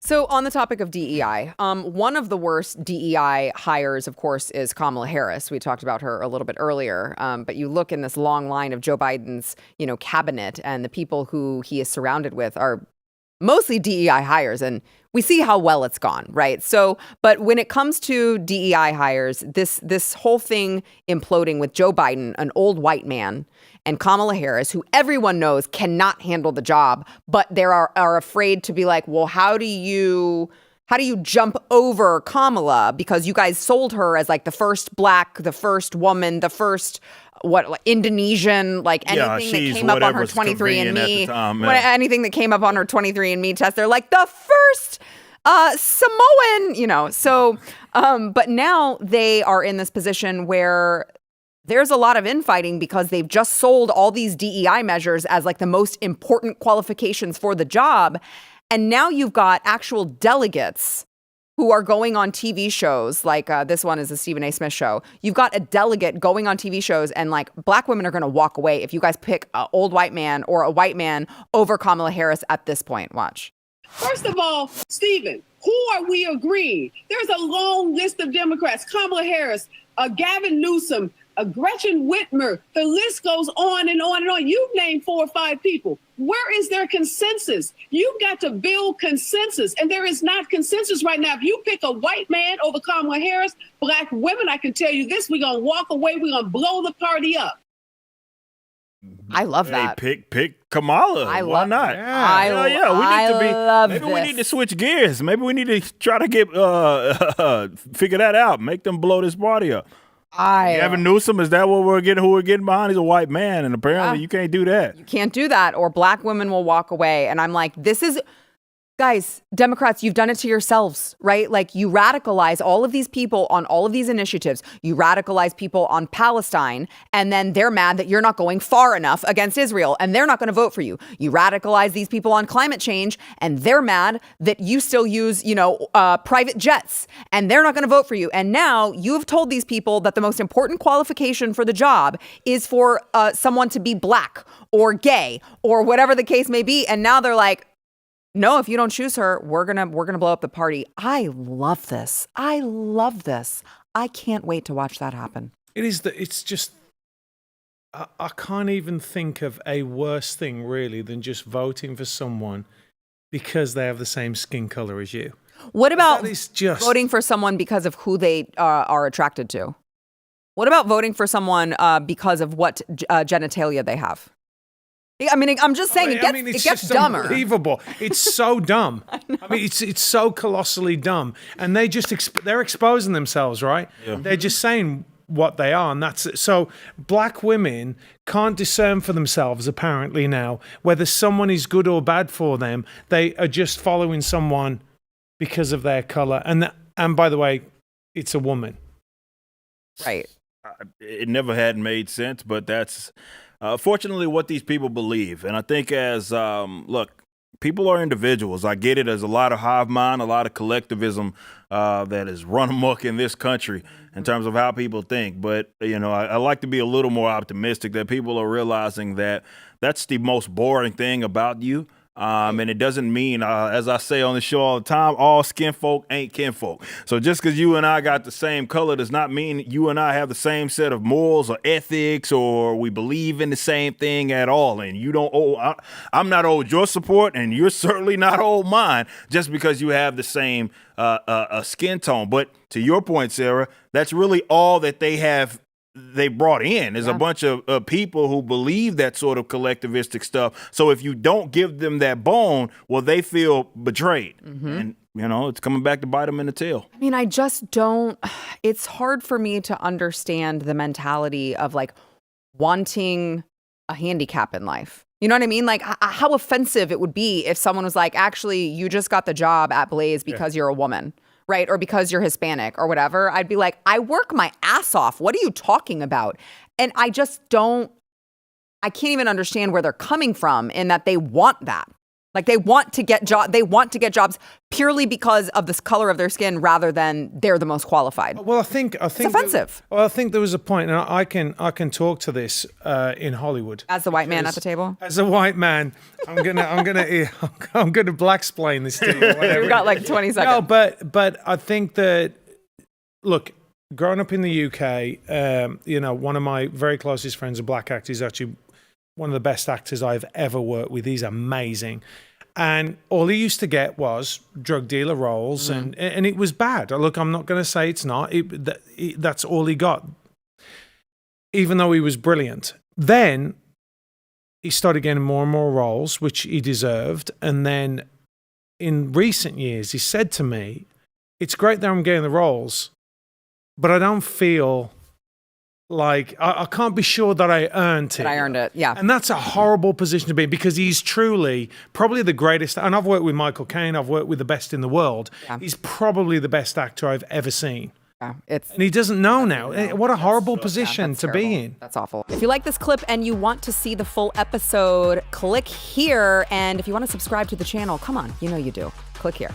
So on the topic of DEI, one of the worst DEI hires, of course, is Kamala Harris. We talked about her a little bit earlier, but you look in this long line of Joe Biden's, cabinet, and the people who he is surrounded with are mostly DEI hires, and we see how well it's gone, right? So, but when it comes to DEI hires, this whole thing imploding with Joe Biden, an old white man, and Kamala Harris, who everyone knows cannot handle the job, but they are afraid to be like, well, how do you jump over Kamala because you guys sold her as like the first black, the first woman, the first Indonesian, like anything that came up on her 23andMe, anything that came up on her 23andMe test, they're like the first Samoan, So, but now they are in this position where there's a lot of infighting because they've just sold all these DEI measures as like the most important qualifications for the job. And now you've got actual delegates who are going on TV shows, like this one is the Stephen A. Smith show. You've got a delegate going on TV shows, and like black women are going to walk away if you guys pick an old white man or a white man over Kamala Harris at this point. Watch. First of all, Stephen, who are we agreeing? There's a long list of Democrats: Kamala Harris, Gavin Newsom, Gretchen Whitmer. The list goes on and on and on. You've named 4 or 5 people. Where is their consensus? You've got to build consensus, and there is not consensus right now. If you pick a white man over Kamala Harris, black women, I can tell you this, we're going to walk away. We're going to blow the party up. I love that. Pick Kamala. Why not? Yeah. We need to switch gears. Maybe we need to try to get figure that out. Make them blow this party up. Gavin Newsom, is that what we're getting? Who we're getting behind? He's a white man, and apparently you can't do that. You can't do that, or black women will walk away. And I'm like, guys, Democrats, you've done it to yourselves, right? Like, you radicalize all of these people on all of these initiatives. You radicalize people on Palestine, and then they're mad that you're not going far enough against Israel, and they're not going to vote for you. You radicalize these people on climate change, and they're mad that you still use, private jets, and they're not going to vote for you. And now you have told these people that the most important qualification for the job is for someone to be black or gay or whatever the case may be. And now they're like, no, if you don't choose her, we're gonna blow up the party. I love this. I can't wait to watch that happen. It's just, I can't even think of a worse thing really than just voting for someone because they have the same skin color as you. What about voting for someone because of who they are attracted to? What about voting for someone because of what genitalia they have? I mean, I'm just saying it gets dumber. Unbelievable. It's so dumb. I mean, it's so colossally dumb. And they're exposing themselves, right? Yeah. They're just saying what they are, and that's it. So black women can't discern for themselves, apparently now, whether someone is good or bad for them. They are just following someone because of their color. And by the way, it's a woman. Right. It never had made sense, but that's fortunately what these people believe. And I think look, people are individuals. I get it. There's a lot of hive mind, a lot of collectivism that is run amok in this country in terms of how people think. But, I like to be a little more optimistic that people are realizing that that's the most boring thing about you. And it doesn't mean, as I say on the show all the time, all skin folk ain't kinfolk. So just because you and I got the same color does not mean you and I have the same set of morals or ethics or we believe in the same thing at all. And you don't owe, I'm not owed your support, and you're certainly not owed mine just because you have the same skin tone. But to your point, Sarah, that's really all that they brought in is a bunch of people who believe that sort of collectivistic stuff. So if you don't give them that bone, well, they feel betrayed. Mm-hmm. And, it's coming back to bite them in the tail. I mean, it's hard for me to understand the mentality of like wanting a handicap in life. You know what I mean? Like how offensive it would be if someone was like, actually, you just got the job at Blaze because you're a woman. Right? Or because you're Hispanic or whatever. I'd be like, I work my ass off. What are you talking about? And I can't even understand where they're coming from in that they want that. Like they want to get jobs purely because of the color of their skin rather than they're the most qualified. Well, I think it's offensive. I think there was a point, and I can talk to this in Hollywood. As the white man at the table. As a white man, I'm gonna black explain this to you. We've got like 20 seconds. No, but I think that, look, growing up in the UK, you know, one of my very closest friends, a black actor, is actually one of the best actors I've ever worked with. He's amazing. And all he used to get was drug dealer roles, and it was bad. Look, I'm not going to say it's not. That's all he got, even though he was brilliant. Then he started getting more and more roles, which he deserved. And then in recent years, he said to me, it's great that I'm getting the roles, but I don't feel like I can't be sure that I earned it. That I earned it, yeah. And that's a horrible position to be in, because he's truly probably the greatest. And I've worked with Michael Caine. I've worked with the best in the world. Yeah. He's probably the best actor I've ever seen. Yeah, and he doesn't know now. What a horrible position to be in. That's awful. If you like this clip and you want to see the full episode, click here. And if you want to subscribe to the channel, come on, you know you do. Click here.